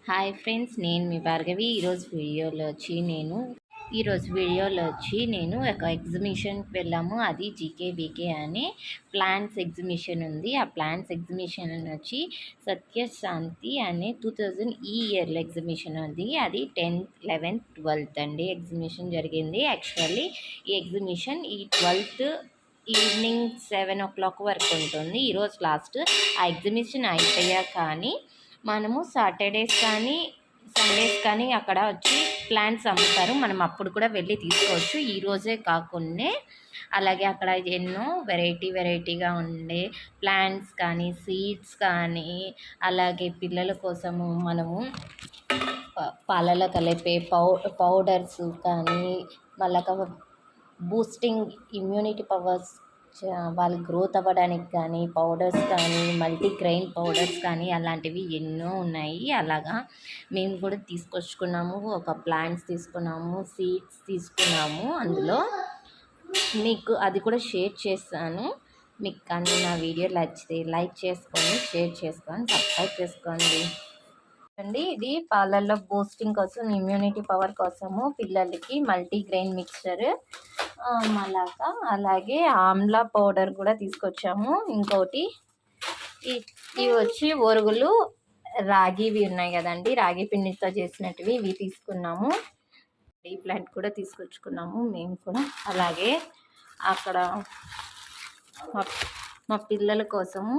Hi friends, నేను మీ భార్గవి. ఈరోజు వీడియోలో వచ్చి నేను ఒక ఎగ్జిబిషన్కి వెళ్ళాము. అది జీకేబీకే అని ప్లాంట్స్ ఎగ్జిబిషన్ ఉంది. ఆ ప్లాంట్స్ ఎగ్జిబిషన్ వచ్చి సత్యశాంతి అనే 2000 ఈ ఇయర్లో ఎగ్జిబిషన్ ఉంది. అది 10th, 11th, 12th అండి ఎగ్జిబిషన్ జరిగింది. యాక్చువల్లీ ఈ ఎగ్జిబిషన్ ఈ 12th ఈవినింగ్ 7 o'clock వరకు ఉంటుంది. ఈరోజు లాస్ట్. ఆ ఎగ్జిబిషన్ అయిపోయా కానీ మనము సాటర్డేస్ కానీ సండేస్ కానీ అక్కడ వచ్చి ప్లాంట్స్ అమ్ముతారు. మనం అప్పుడు కూడా వెళ్ళి తీసుకోవచ్చు. ఈరోజే కాకుండా అలాగే అక్కడ ఎన్నో వెరైటీగా ఉండే ప్లాంట్స్ కానీ సీడ్స్ కానీ అలాగే పిల్లల కోసము మనము పాలలో కలిపే పౌడర్స్ కానీ మళ్ళీ బూస్టింగ్ ఇమ్యూనిటీ పవర్స్ వాళ్ళు గ్రోత్ అవ్వడానికి కానీ పౌడర్స్ కానీ మల్టీగ్రెయిన్ పౌడర్స్ కానీ అలాంటివి ఎన్నో ఉన్నాయి. అలాగా మేము కూడా తీసుకొచ్చుకున్నాము. ఒక ప్లాంట్స్ తీసుకున్నాము, సీడ్స్ తీసుకున్నాము. అందులో మీకు అది కూడా షేర్ చేస్తాను. మీకు కానీ నా వీడియో నచ్చితే లైక్ చేసుకొని షేర్ చేసుకొని సబ్స్క్రైబ్ చేసుకోండి అండి. ఇది పాలల్లో బూస్టింగ్ కోసం ఇమ్యూనిటీ పవర్ కోసము పిల్లలకి మల్టీగ్రెయిన్ మిక్చర్ అలాగే ఆమ్లా పౌడర్ కూడా తీసుకొచ్చాము. ఇంకోటి ఇవి వచ్చి ఒరుగులు రాగివి ఉన్నాయి కదండి, రాగి పిండితో చేసినట్టువి ఇవి తీసుకున్నాము. ఈ ప్లాంట్ కూడా తీసుకొచ్చుకున్నాము మేము కూడా. అలాగే అక్కడ మా పిల్లల కోసము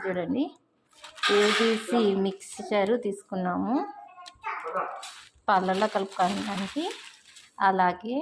చూడండి ఏబీసీ మిక్స్చరు తీసుకున్నాము పాలల్లో కలుపుకోవడానికి. అలాగే